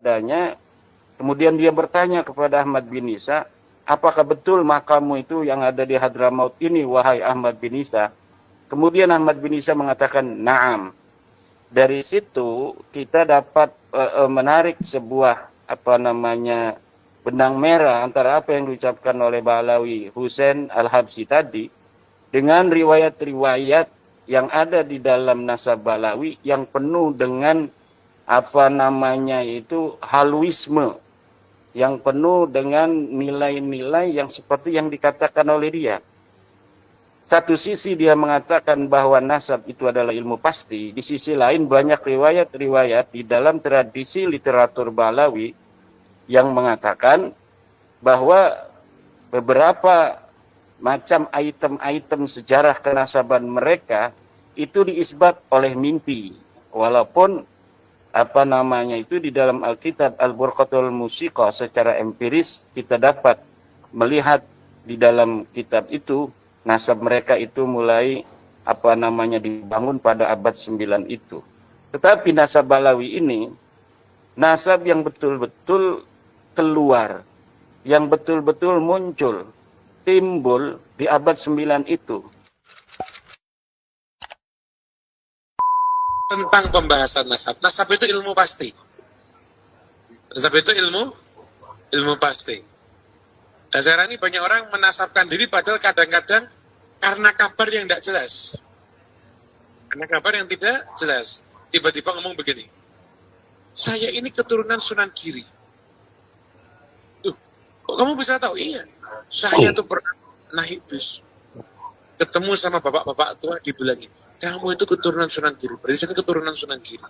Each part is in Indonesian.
adanya. Kemudian dia bertanya kepada Ahmad bin Isa, apakah betul makammu itu yang ada di Hadramaut ini, wahai Ahmad bin Isa? Kemudian Ahmad bin Isa mengatakan, na'am. Dari situ kita dapat menarik sebuah benang merah antara apa yang diucapkan oleh Ba'alawi Husain Al-Habsyi tadi dengan riwayat-riwayat yang ada di dalam nasab Ba'alawi yang penuh dengan haluisme, yang penuh dengan nilai-nilai yang seperti yang dikatakan oleh dia. Satu sisi dia mengatakan bahwa nasab itu adalah ilmu pasti, di sisi lain banyak riwayat-riwayat di dalam tradisi literatur Ba'alawi yang mengatakan bahwa beberapa macam item-item sejarah kenasaban mereka itu diisbat oleh mimpi, walaupun itu di dalam Alkitab Al-Burqatul Musiqa secara empiris kita dapat melihat di dalam kitab itu nasab mereka itu mulai dibangun pada abad 9 itu. Tetapi nasab Ba'alawi ini nasab yang betul-betul keluar, yang betul-betul muncul, timbul di abad 9 itu. Tentang pembahasan nasab. Nasab itu ilmu pasti. Nasab itu ilmu pasti. Dan sekarang ini banyak orang menasabkan diri padahal kadang-kadang karena kabar yang tidak jelas. Karena kabar yang tidak jelas. Tiba-tiba ngomong begini, saya ini keturunan Sunan Giri. Tuh, kok kamu bisa tahu? Iya, saya tuh pernah naik bus, ketemu sama bapak-bapak tua, dibilangin, kamu itu keturunan Sunan Giri, berarti saya keturunan Sunan Giri.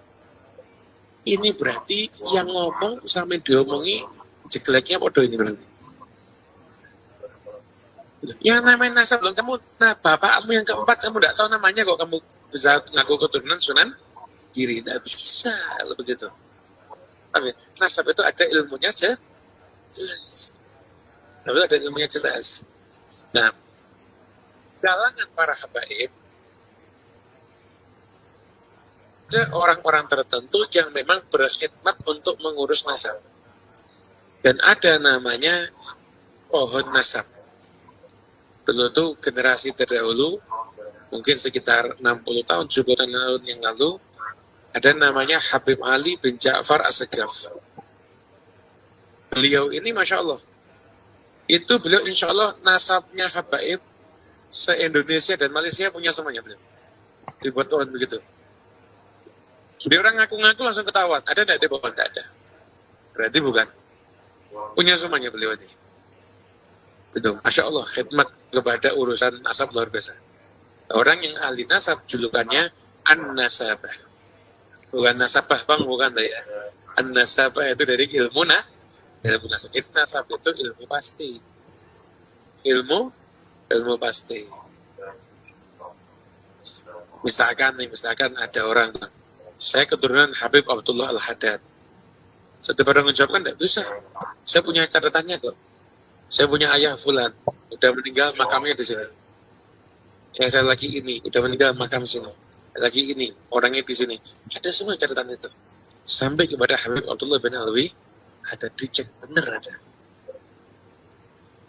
Ini berarti yang ngomong sampai diomongi jeleknya podo ini berarti. Yang namanya nasab, kamu, bapakmu yang keempat kamu tidak tahu namanya kok kamu bisa ngaku keturunan Sunan Giri, tidak bisa begitu. Tapi nasab itu ada ilmunya aja, jelas. Nasab itu ada ilmunya jelas. Nah, kalangan para habaib ada orang-orang tertentu yang memang berkhidmat untuk mengurus nasab. Dan ada namanya pohon nasab. Dulu itu generasi terdahulu, mungkin sekitar 60 tahun, 70 tahun yang lalu, ada namanya Habib Ali bin Ja'far As-Sagraf. Beliau ini Masya Allah, itu beliau insya Allah nasabnya habaib se-Indonesia dan Malaysia punya semuanya beliau. Dibuat pohon begitu. Dia orang ngaku-ngaku langsung ketahuan. Ada tidak di pohon? Tidak ada. Berarti bukan. Punya semuanya beliau ini. Betul. Masya Allah, khidmat kepada urusan nasab luar biasa. Orang yang ahli nasab julukannya An-Nasabah. Bukan nasabah bang, bukan ya. An-Nasabah itu dari ilmu nasab. Nasab itu ilmu pasti. Ilmu pasti. Misalkan ada orang, saya keturunan Habib Abdullah Al-Haddad. Saya pada mengucapkan, tidak bisa. Saya punya catatannya kok. Saya punya ayah fulan, udah meninggal makamnya di sini. Yang saya lagi ini, udah meninggal makam di sini. Lagi ini, orangnya di sini. Ada semua catatan itu. Sampai kepada Habib Abdullah bin Alwi, ada dicek, benar ada.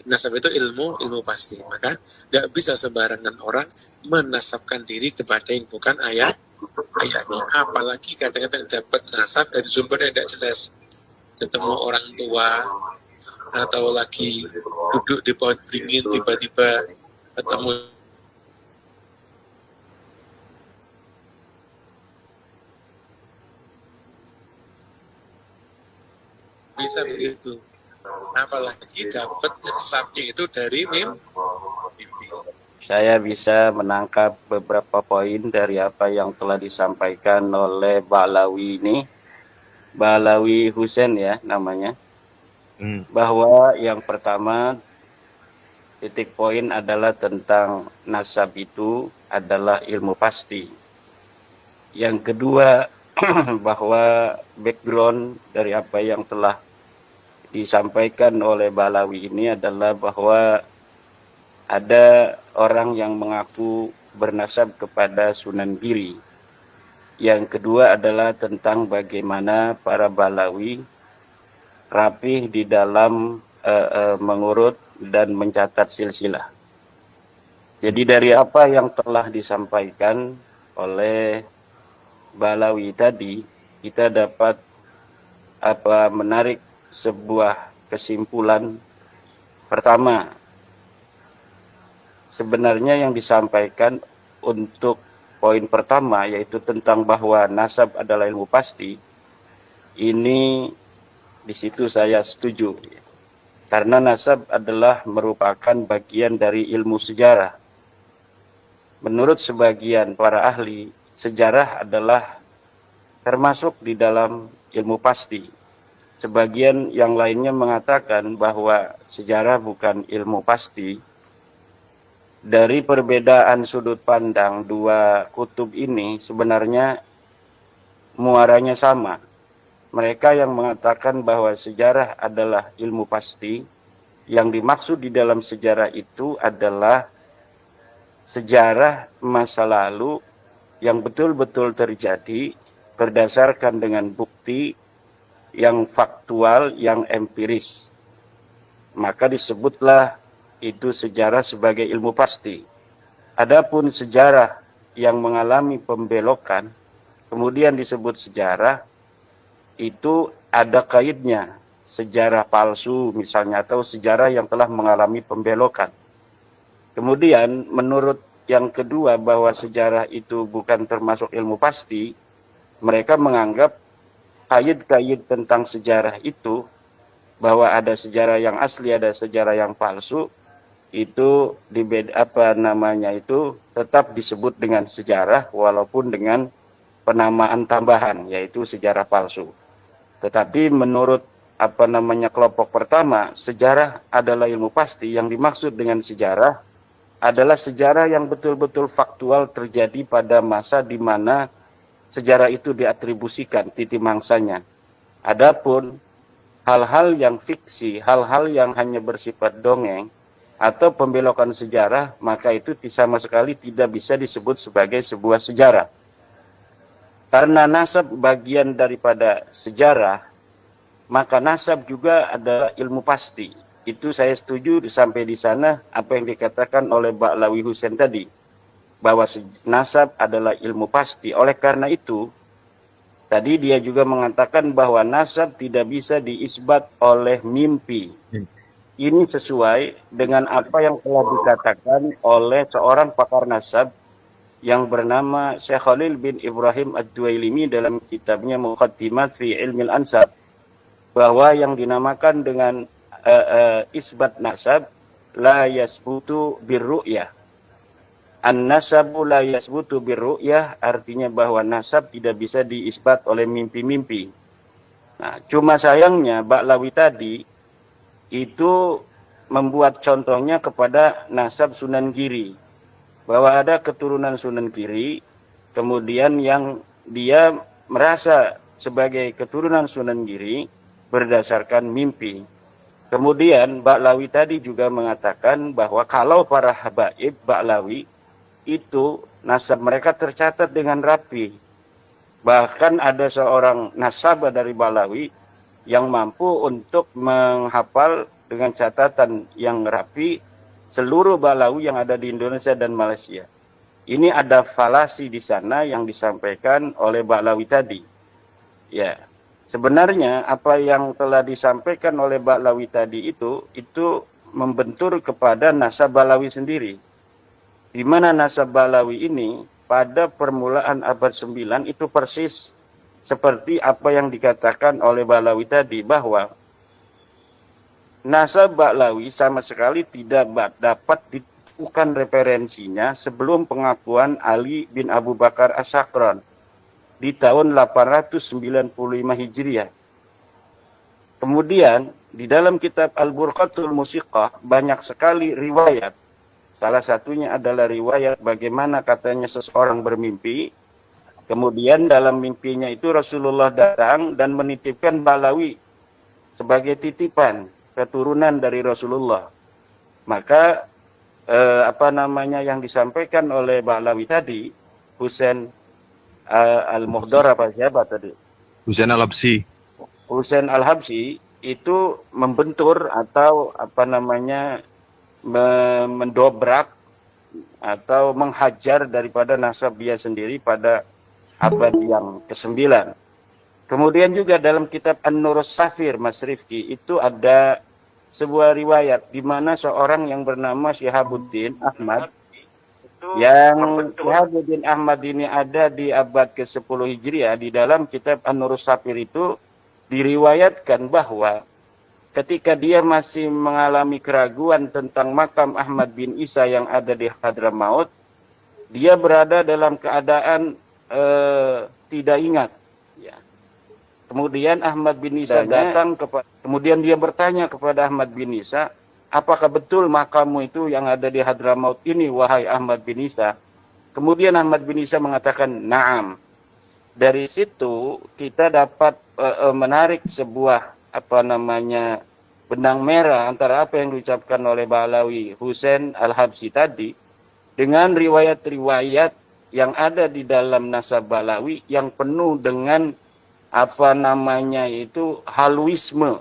Nasab itu ilmu pasti. Maka nggak bisa sembarangan orang menasabkan diri kepada yang bukan ayahnya. Apalagi kadang-kadang dapat nasab dari sumber yang tidak jelas. Ketemu orang tua, atau lagi duduk di pohon beringin, tiba-tiba ketemu bisa begitu. Apalagi dapat nasabnya itu dari mimpi. Saya bisa menangkap beberapa poin dari apa yang telah disampaikan oleh Ba'alawi ini. Ba'alawi Husain ya namanya. Bahwa yang pertama titik poin adalah tentang nasab itu adalah ilmu pasti. Yang kedua bahwa background dari apa yang telah disampaikan oleh Ba'alawi ini adalah bahwa ada orang yang mengaku bernasab kepada Sunan Giri. Yang kedua adalah tentang bagaimana para Ba'alawi rapih di dalam mengurut dan mencatat silsilah. Jadi dari apa yang telah disampaikan oleh Ba'lawi tadi, kita dapat menarik sebuah kesimpulan. Pertama, sebenarnya yang disampaikan untuk poin pertama, yaitu tentang bahwa nasab adalah ilmu pasti, ini di situ saya setuju. Karena nasab adalah merupakan bagian dari ilmu sejarah. Menurut sebagian para ahli, sejarah adalah termasuk di dalam ilmu pasti. Sebagian yang lainnya mengatakan bahwa sejarah bukan ilmu pasti. Dari perbedaan sudut pandang dua kutub ini sebenarnya muaranya sama. Mereka yang mengatakan bahwa sejarah adalah ilmu pasti, yang dimaksud di dalam sejarah itu adalah sejarah masa lalu yang betul-betul terjadi berdasarkan dengan bukti yang faktual, yang empiris. Maka disebutlah itu sejarah sebagai ilmu pasti. Adapun sejarah yang mengalami pembelokan, kemudian disebut sejarah, itu ada kaitnya. Sejarah palsu misalnya, atau sejarah yang telah mengalami pembelokan. Kemudian menurut yang kedua bahwa sejarah itu bukan termasuk ilmu pasti, mereka menganggap kait-kait tentang sejarah itu, bahwa ada sejarah yang asli, ada sejarah yang palsu, itu tetap disebut dengan sejarah walaupun dengan penamaan tambahan, yaitu sejarah palsu. Tetapi menurut kelompok pertama, sejarah adalah ilmu pasti. Yang dimaksud dengan sejarah adalah sejarah yang betul-betul faktual terjadi pada masa di mana sejarah itu diatribusikan titik mangsanya. Adapun hal-hal yang fiksi, hal-hal yang hanya bersifat dongeng atau pembelokan sejarah, maka itu sama sekali tidak bisa disebut sebagai sebuah sejarah. Karena nasab bagian daripada sejarah, maka nasab juga adalah ilmu pasti. Itu saya setuju sampai di sana apa yang dikatakan oleh Ba'lawi Husain tadi, bahwa nasab adalah ilmu pasti. Oleh karena itu, tadi dia juga mengatakan bahwa nasab tidak bisa diisbat oleh mimpi. Ini sesuai dengan apa yang telah dikatakan oleh seorang pakar nasab yang bernama Syekh Khalil bin Ibrahim Ad-Duwailimi dalam kitabnya Muqaddimat fi Ilmil Ansab, bahwa yang dinamakan dengan isbat nasab la yasbutu birru'yah. An-nasabu la yasbutu birru'yah artinya bahwa nasab tidak bisa diisbat oleh mimpi-mimpi. Nah, cuma sayangnya Ba'lawi tadi itu membuat contohnya kepada nasab Sunan Giri, bahwa ada keturunan Sunan Giri, kemudian yang dia merasa sebagai keturunan Sunan Giri berdasarkan mimpi. Kemudian Ba'lawi tadi juga mengatakan bahwa kalau para habaib Ba'lawi itu nasab mereka tercatat dengan rapi. Bahkan ada seorang nasabah dari Ba'lawi yang mampu untuk menghafal dengan catatan yang rapi seluruh Ba'lawi yang ada di Indonesia dan Malaysia. Ini ada falasi di sana yang disampaikan oleh Ba'lawi tadi. Ya. Sebenarnya apa yang telah disampaikan oleh Ba'lawi tadi itu membentur kepada nasab Ba'lawi sendiri. Di mana nasab Ba'lawi ini pada permulaan abad 9 itu persis seperti apa yang dikatakan oleh Ba'lawi tadi, bahwa nasab Ba'lawi sama sekali tidak dapat ditemukan referensinya sebelum pengakuan Ali bin Abu Bakar As-Sakran di tahun 895 Hijriah. Kemudian di dalam kitab Al-Burqatul Musiqah banyak sekali riwayat. Salah satunya adalah riwayat bagaimana katanya seseorang bermimpi. Kemudian dalam mimpinya itu Rasulullah datang dan menitipkan Ba'lawi sebagai titipan keturunan dari Rasulullah. Maka yang disampaikan oleh Ba'lawi tadi, Husain Al-Muhdar siapa tadi? Husain Al-Habsyi. Husain Al-Habsyi itu membentur atau apa namanya mendobrak atau menghajar daripada Nasabiyah sendiri pada abad yang ke-9. Kemudian juga dalam kitab An-Nur Safir, Mas Rifki, itu ada sebuah riwayat di mana seorang yang bernama Syihabuddin Ahmad, yang Syihabuddin Ahmad ini ada di abad ke-10 Hijriah. Di dalam kitab An-Nur Safir itu diriwayatkan bahwa ketika dia masih mengalami keraguan tentang makam Ahmad bin Isa yang ada di Hadramaut, dia berada dalam keadaan tidak ingat. Ya. Kemudian Ahmad bin Isa datang kemudian dia bertanya kepada Ahmad bin Isa, apakah betul makammu itu yang ada di Hadramaut ini, wahai Ahmad bin Isa? Kemudian Ahmad bin Isa mengatakan, na'am. Dari situ kita dapat menarik sebuah benang merah antara apa yang diucapkan oleh Ba'alawi Husain Al-Habsyi tadi dengan riwayat-riwayat yang ada di dalam nasab Ba'alawi yang penuh dengan haluisme,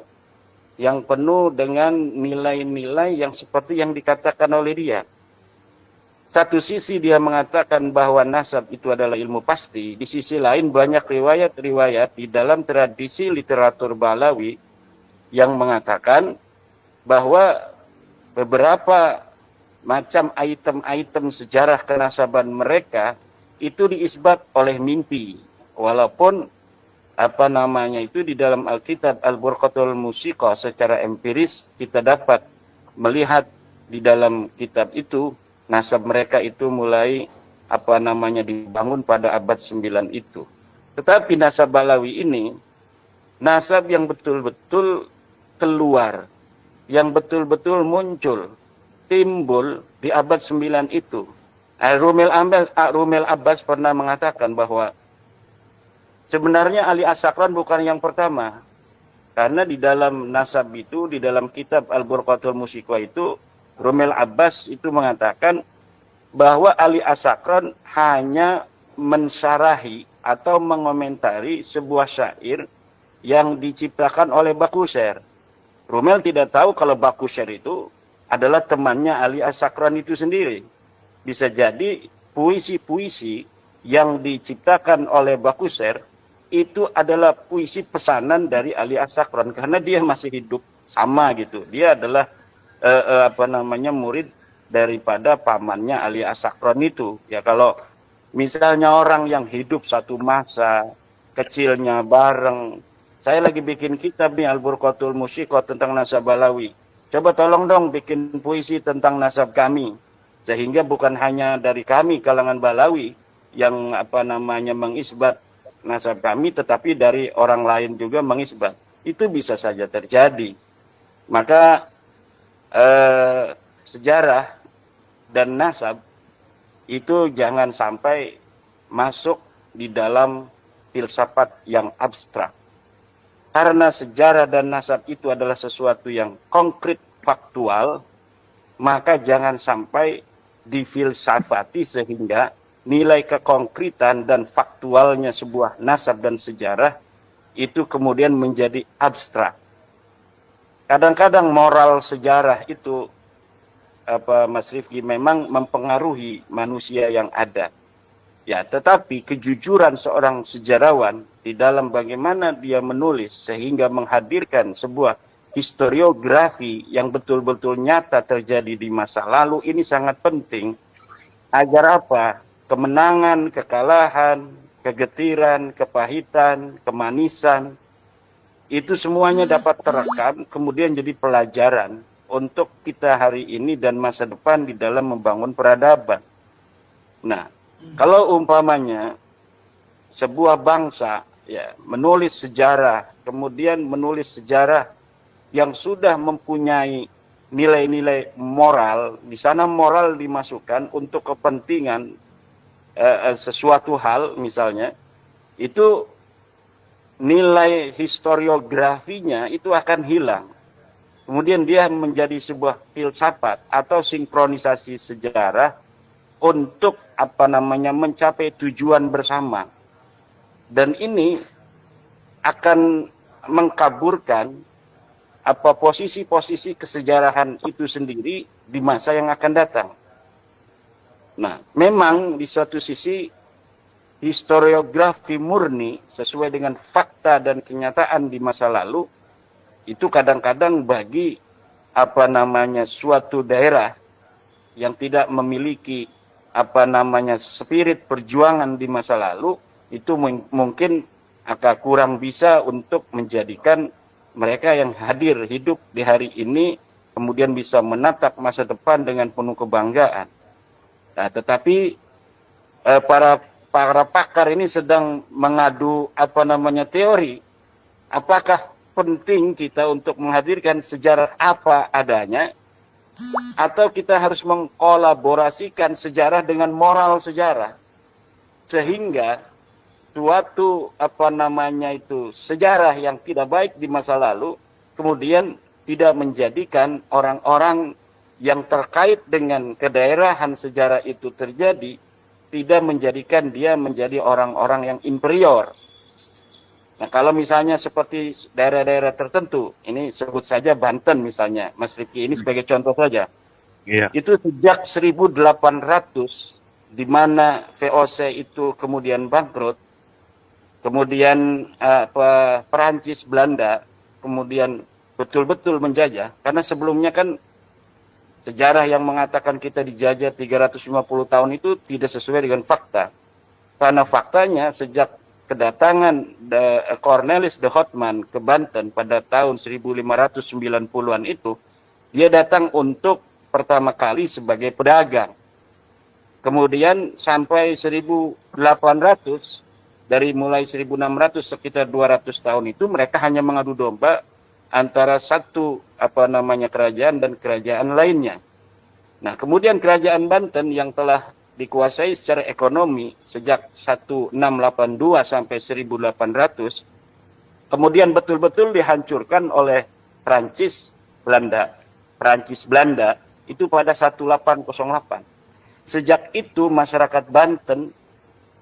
yang penuh dengan nilai-nilai yang seperti yang dikatakan oleh dia. Satu sisi dia mengatakan bahwa nasab itu adalah ilmu pasti, di sisi lain banyak riwayat-riwayat di dalam tradisi literatur Ba'alawi yang mengatakan bahwa beberapa macam item-item sejarah kenasaban mereka itu diisbat oleh mimpi. Walaupun itu di dalam Alkitab Al-Burqatul Musiqa secara empiris kita dapat melihat di dalam kitab itu nasab mereka itu mulai dibangun pada abad 9 itu. Tetapi nasab Ba'alawi ini nasab yang betul-betul keluar, yang betul-betul muncul, timbul di abad 9 itu. Rumel Abbas pernah mengatakan bahwa sebenarnya Ali As-Sakran bukan yang pertama. Karena di dalam nasab itu, di dalam kitab Al-Burqatul Musiqa itu, Rumel Abbas itu mengatakan bahwa Ali As-Sakran hanya mensyarahi atau mengomentari sebuah syair yang diciptakan oleh Bakusir. Rumel tidak tahu kalau Bakusir itu adalah temannya Ali As-Sakran itu sendiri. Bisa jadi puisi-puisi yang diciptakan oleh Bakusir itu adalah puisi pesanan dari Ali As-Sakran karena dia masih hidup sama gitu. Dia adalah murid daripada pamannya Ali As-Sakran itu. Ya kalau misalnya orang yang hidup satu masa, kecilnya bareng. Saya lagi bikin kitab nih Al-Burqatul Musiqa tentang nasab Ba'alawi. Coba tolong dong bikin puisi tentang nasab kami. Sehingga bukan hanya dari kami kalangan Ba'alawi yang mengisbat nasab kami, tetapi dari orang lain juga mengisbat. Itu bisa saja terjadi. Maka sejarah dan nasab itu jangan sampai masuk di dalam filsafat yang abstrak. Karena sejarah dan nasab itu adalah sesuatu yang konkret, faktual, maka jangan sampai difilsafati sehingga nilai kekonkretan dan faktualnya sebuah nasab dan sejarah itu kemudian menjadi abstrak. Kadang-kadang moral sejarah itu Mas Rifki memang mempengaruhi manusia yang ada. Ya, tetapi kejujuran seorang sejarawan di dalam bagaimana dia menulis sehingga menghadirkan sebuah historiografi yang betul-betul nyata terjadi di masa lalu ini sangat penting agar kemenangan, kekalahan, kegetiran, kepahitan, kemanisan itu semuanya dapat terekam kemudian jadi pelajaran untuk kita hari ini dan masa depan di dalam membangun peradaban. Nah, kalau umpamanya sebuah bangsa menulis sejarah, kemudian menulis sejarah yang sudah mempunyai nilai-nilai moral, di sana moral dimasukkan untuk kepentingan sesuatu hal misalnya, itu nilai historiografinya itu akan hilang. Kemudian dia menjadi sebuah filsafat atau sinkronisasi sejarah untuk mencapai tujuan bersama. Dan ini akan mengkaburkan apa posisi-posisi kesejarahan itu sendiri di masa yang akan datang. Nah, memang di suatu sisi historiografi murni sesuai dengan fakta dan kenyataan di masa lalu itu kadang-kadang bagi apa namanya suatu daerah yang tidak memiliki apa namanya spirit perjuangan di masa lalu itu mungkin akan kurang bisa untuk menjadikan mereka yang hadir hidup di hari ini kemudian bisa menatap masa depan dengan penuh kebanggaan. Nah, tetapi para pakar ini sedang mengadu apa namanya teori. Apakah penting kita untuk menghadirkan sejarah apa adanya atau kita harus mengkolaborasikan sejarah dengan moral sejarah sehingga suatu apa namanya itu sejarah yang tidak baik di masa lalu kemudian tidak menjadikan orang-orang yang terkait dengan kedaerahan sejarah itu terjadi tidak menjadikan dia menjadi orang-orang yang inferior. Nah, kalau misalnya seperti daerah-daerah tertentu, ini sebut saja Banten misalnya, Mas Rifki, ini sebagai contoh saja. Iya. Itu sejak 1800 di mana VOC itu kemudian bangkrut, kemudian Perancis, Belanda, kemudian betul-betul menjajah. Karena sebelumnya kan sejarah yang mengatakan kita dijajah 350 tahun itu tidak sesuai dengan fakta. Karena faktanya sejak kedatangan Cornelis de Houtman ke Banten pada tahun 1590-an itu, dia datang untuk pertama kali sebagai pedagang. Kemudian sampai 1800, dari mulai 1600 sekitar 200 tahun itu mereka hanya mengadu domba antara satu kerajaan dan kerajaan lainnya. Nah, kemudian kerajaan Banten yang telah dikuasai secara ekonomi sejak 1682 sampai 1800, kemudian betul-betul dihancurkan oleh Prancis Belanda itu pada 1808. Sejak itu masyarakat Banten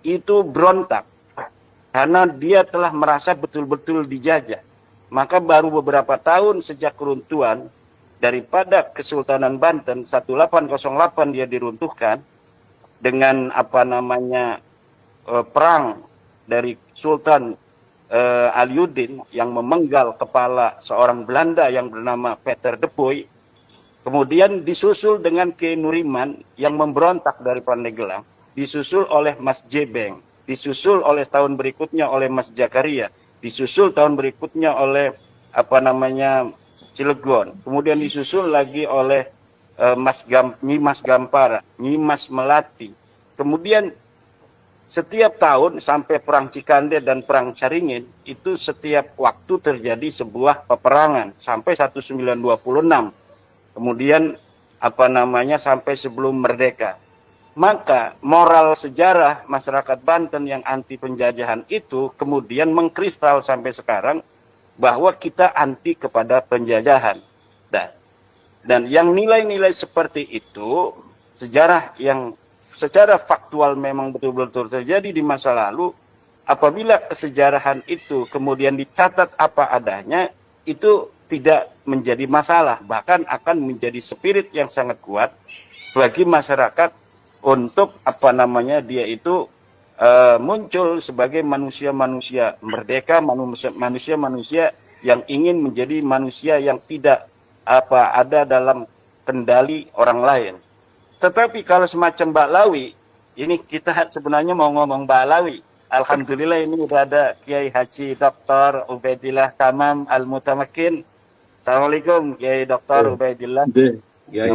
itu berontak karena dia telah merasa betul-betul dijajah. Maka baru beberapa tahun sejak keruntuhan daripada Kesultanan Banten 1808 dia diruntuhkan dengan perang dari Sultan Aliuddin yang memenggal kepala seorang Belanda yang bernama Peter de Puy. Kemudian disusul dengan Kiai Nuriman yang memberontak dari Pandeglang, disusul oleh Mas Jebeng, disusul oleh tahun berikutnya oleh Mas Jakaria, disusul tahun berikutnya oleh Cilegon, kemudian disusul lagi oleh Nyimas Gampara, Nyimas Melati. Kemudian setiap tahun sampai perang Cikande dan perang Caringin itu setiap waktu terjadi sebuah peperangan sampai 1926. Kemudian sampai sebelum merdeka. Maka moral sejarah masyarakat Banten yang anti penjajahan itu kemudian mengkristal sampai sekarang bahwa kita anti kepada penjajahan. Dan yang nilai-nilai seperti itu, sejarah yang secara faktual memang betul-betul terjadi di masa lalu, apabila kesejarahan itu kemudian dicatat apa adanya, itu tidak menjadi masalah, bahkan akan menjadi spirit yang sangat kuat bagi masyarakat untuk dia itu muncul sebagai manusia-manusia merdeka, manusia-manusia yang ingin menjadi manusia yang tidak ada dalam kendali orang lain. Tetapi kalau semacam Ba'lawi, ini kita sebenarnya mau ngomong Ba'lawi. Alhamdulillah ini udah ada Kiai Haji Dr. Ubaidillah Tamam Al-Mutamakin. Assalamualaikum Kiai Dr. Ubaidillah. Kiai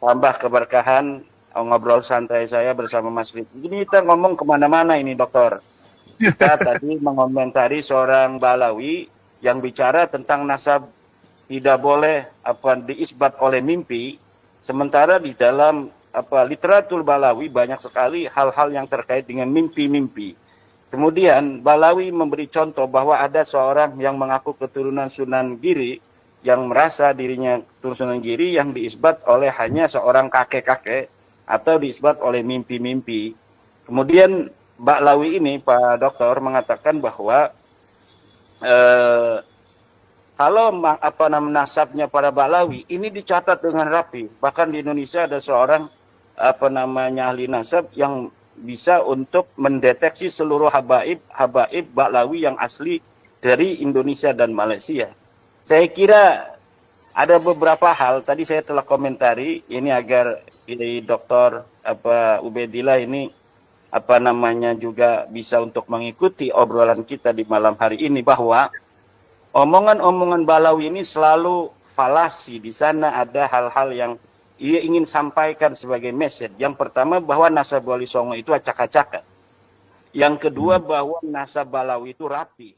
tambah keberkahan ngobrol santai saya bersama Mas Rif. Ini kita ngomong kemana-mana ini dokter. Kita tadi mengomentari seorang Ba'lawi yang bicara tentang nasab tidak boleh diisbat oleh mimpi, sementara di dalam literatur Ba'lawi banyak sekali hal-hal yang terkait dengan mimpi-mimpi. Kemudian Ba'lawi memberi contoh bahwa ada seorang yang mengaku keturunan Sunan Giri yang merasa dirinya keturunan Sunan Giri yang diisbat oleh hanya seorang kakek-kakek atau diisbat oleh mimpi-mimpi. Kemudian Ba'lawi ini Pak Dokter mengatakan bahwa eh, kalau nasabnya para Balawi ini dicatat dengan rapi. Bahkan di Indonesia ada seorang ahli nasab yang bisa untuk mendeteksi seluruh habaib Balawi yang asli dari Indonesia dan Malaysia. Saya kira ada beberapa hal tadi saya telah komentari ini agar Dr. Ubedillah ini juga bisa untuk mengikuti obrolan kita di malam hari ini, bahwa omongan-omongan Balawi ini selalu falasi. Di sana ada hal-hal yang ia ingin sampaikan sebagai message. Yang pertama, bahwa nasab Wali Songo itu acak-acakan. Yang kedua, bahwa nasab Balawi itu rapi.